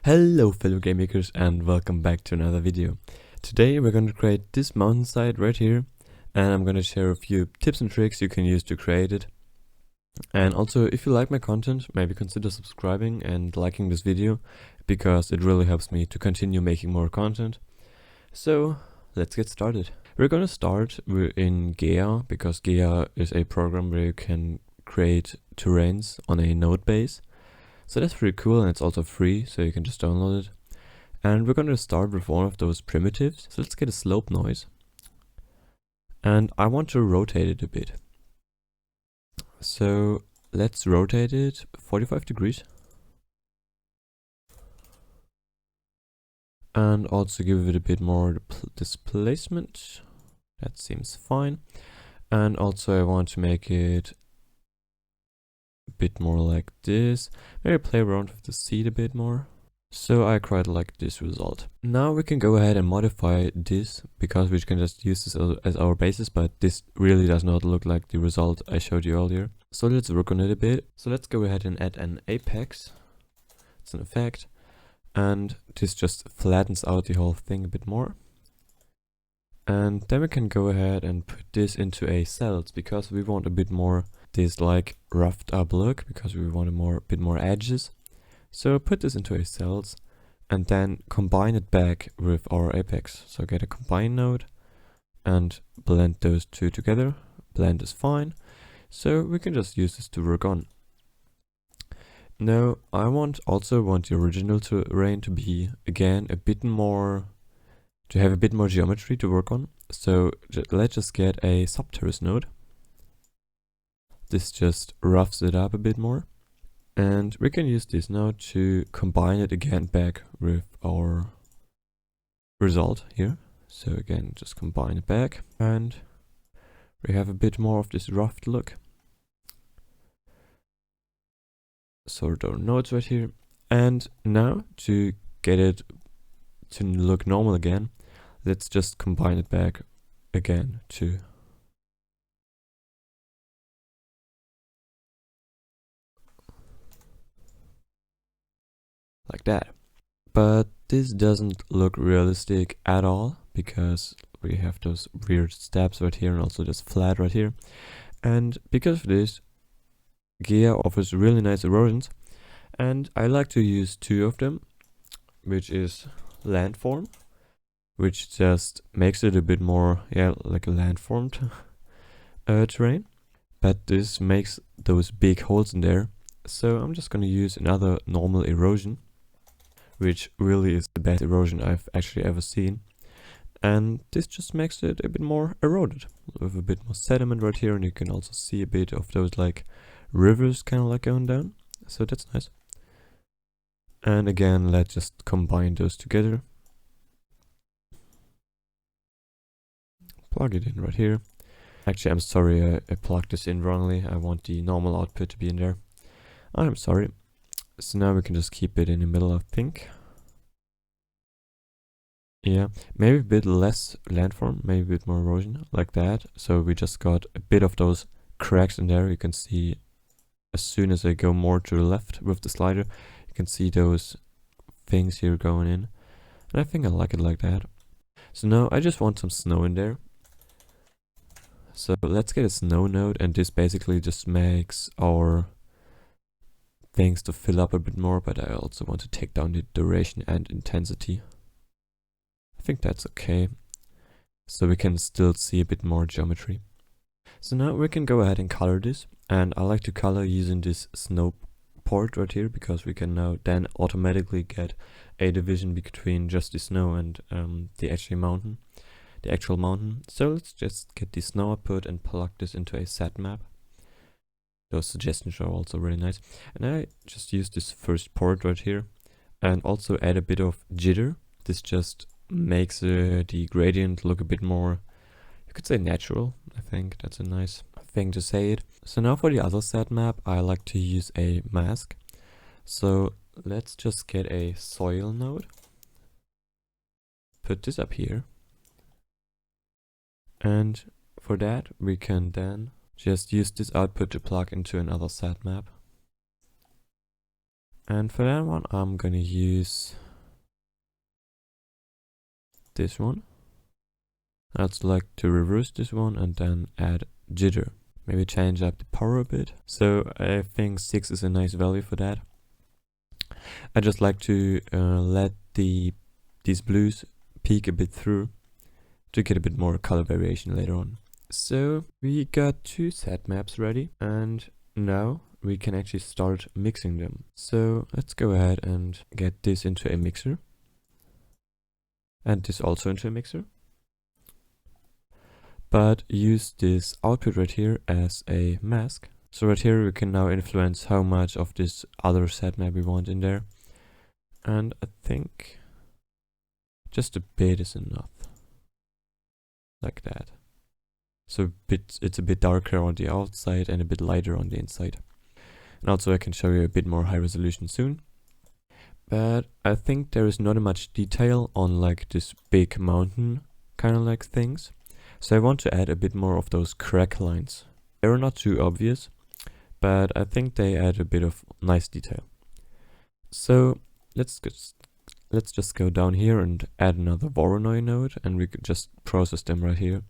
Hello fellow game makers and welcome back to another video. Today we're going to create this mountainside right here, and I'm going to share a few tips and tricks you can use to create it. And also, if you like my content, maybe consider subscribing and liking this video, because it really helps me to continue making more content. So let's get started. We're going to start in Gaea, because Gaea is a program where you can create terrains on a node base. So that's pretty cool, and it's also free, so you can just download it. And we're going to start with one of those primitives. So let's get a slope noise. And I want to rotate it a bit. So let's rotate it 45 degrees. And also give it a bit more displacement. That seems fine. And also I want to make it a bit more like this. Maybe play around with the seed a bit more. So I quite like this result. Now we can go ahead and modify this, because we can just use this as our basis, but this really does not look like the result I showed you earlier. So let's work on it a bit. So let's go ahead and add an apex. It's an effect. And this just flattens out the whole thing a bit more. And then we can go ahead and put this into a cells, because we want a bit more this like roughed up look, because we want a bit more edges. So put this into a cells and then combine it back with our apex. So get a combine node and blend those two together. Blend is fine. So we can just use this to work on. Now I also want the original terrain to be again a bit more, to have a bit more geometry to work on. So let's just get a subterrace node. This just roughs it up a bit more. And we can use this now to combine it again back with our result here. So again, just combine it back and we have a bit more of this roughed look. Sort our nodes right here. And now to get it to look normal again, let's just combine it back again to like that. But this doesn't look realistic at all, because we have those weird steps right here and also this flat right here. And because of this, Gaea offers really nice erosions, and I like to use two of them, which is landform, which just makes it a bit more, like a landformed terrain. But this makes those big holes in there. So I'm just gonna use another normal erosion, which really is the best erosion I've actually ever seen. And this just makes it a bit more eroded, with a bit more sediment right here, and you can also see a bit of those like rivers kind of like going down. So that's nice. And again, let's just combine those together. Plug it in right here. Actually, I'm sorry, I plugged this in wrongly. I want the normal output to be in there. I'm sorry. So now we can just keep it in the middle of pink. Yeah, maybe a bit less landform, maybe a bit more erosion, like that. So we just got a bit of those cracks in there. You can see as soon as I go more to the left with the slider, you can see those things here going in. And I think I like it like that. So now I just want some snow in there. So let's get a snow node, and this basically just makes our things to fill up a bit more, but I also want to take down the duration and intensity. I think that's okay. So we can still see a bit more geometry. So now we can go ahead and color this, and I like to color using this snow port right here, because we can now then automatically get a division between just the snow and the actual mountain. So let's just get the snow output and plug this into a set map. Those suggestions are also really nice. And I just use this first port right here and also add a bit of jitter. This just makes the gradient look a bit more, you could say, natural. I think that's a nice thing to say it. So now for the other set map, I like to use a mask. So let's just get a soil node. Put this up here. And for that, we can then just use this output to plug into another set map. And for that one, I'm gonna use this one. I'd like to reverse this one and then add jitter. Maybe change up the power a bit. So I think 6 is a nice value for that. I just like to let these blues peek a bit through to get a bit more color variation later on. So we got 2 set maps ready, and now we can actually start mixing them. So let's go ahead and get this into a mixer, and this also into a mixer, but use this output right here as a mask. So right here we can now influence how much of this other set map we want in there, and I think just a bit is enough, like that. So it's a bit darker on the outside and a bit lighter on the inside. And also I can show you a bit more high resolution soon. But I think there is not much detail on like this big mountain kind of like things. So I want to add a bit more of those crack lines. They're not too obvious, but I think they add a bit of nice detail. So let's just go down here and add another Voronoi node, and we could just process them right here.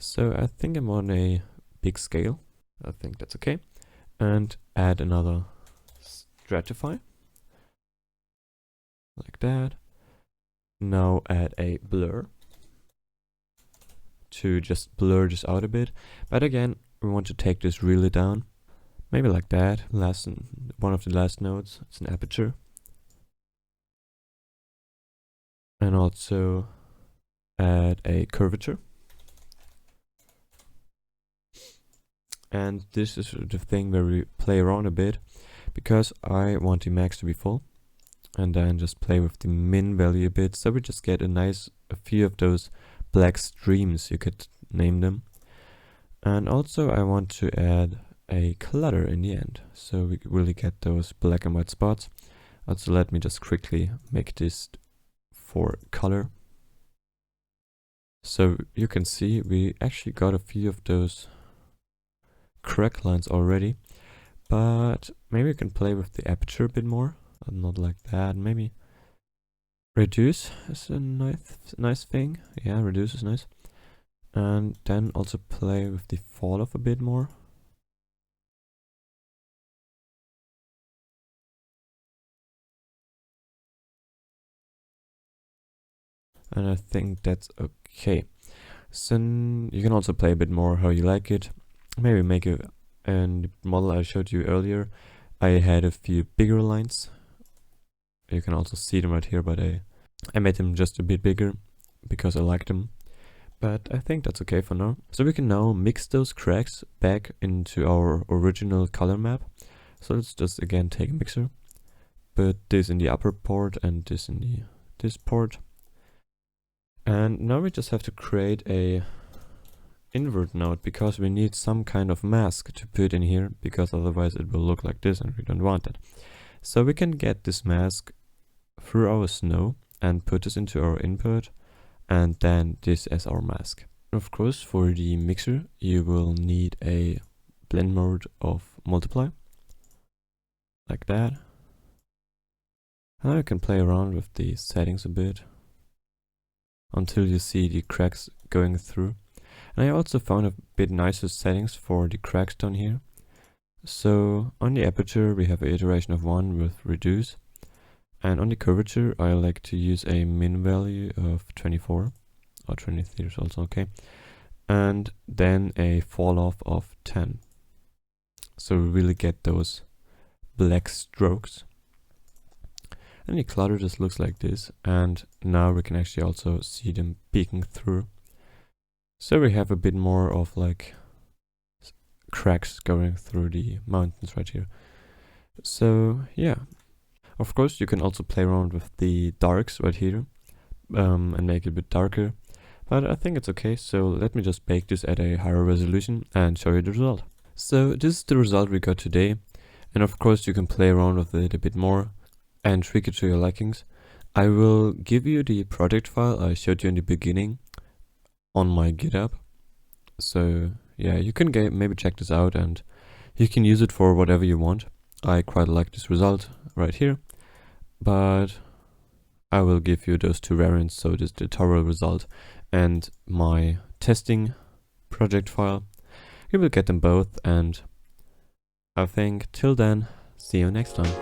So I think I'm on a big scale. I think that's okay. And add another stratify. Like that. Now add a blur to just blur this out a bit. But again, we want to take this really down. Maybe like that. One of the last nodes. It's an aperture. And also add a curvature. And this is the thing where we play around a bit, because I want the max to be full, and then just play with the min value a bit, so we just get a few of those black streams, you could name them. And also I want to add a clutter in the end, so we really get those black and white spots. Also let me just quickly make this for color. So you can see we actually got a few of those crack lines already, but maybe we can play with the aperture a bit more. Not like that. Maybe reduce is a nice thing. Yeah, reduce is nice. And then also play with the fall off a bit more. And I think that's okay. So you can also play a bit more how you like it. Maybe make a, and the model I showed you earlier, I had a few bigger lines. You can also see them right here, but I made them just a bit bigger because I like them. But I think that's okay for now. So we can now mix those cracks back into our original color map. So let's just again take a mixer, put this in the upper port and this in this port. And now we just have to create a invert node, because we need some kind of mask to put in here, because otherwise it will look like this and we don't want it. So we can get this mask through our snow and put this into our input, and then this as our mask. Of course, for the mixer you will need a blend mode of multiply, like that. And now you can play around with the settings a bit until you see the cracks going through. And I also found a bit nicer settings for the cracks down here. So on the aperture we have an iteration of 1 with reduce, and on the curvature I like to use a min value of 24, or 23 is also okay, and then a fall off of 10. So we really get those black strokes. And the clutter just looks like this, and now we can actually also see them peeking through. So we have a bit more of like cracks going through the mountains right here. So yeah, of course you can also play around with the darks right here and make it a bit darker, but I think it's okay. So let me just bake this at a higher resolution and show you the result. So this is the result we got today, and of course you can play around with it a bit more and tweak it to your likings. I will give you the project file I showed you in the beginning on my GitHub. So yeah, you can maybe check this out and you can use it for whatever you want. I quite like this result right here, but I will give you those two variants, so this tutorial result and my testing project file. You will get them both, and I think till then, see you next time.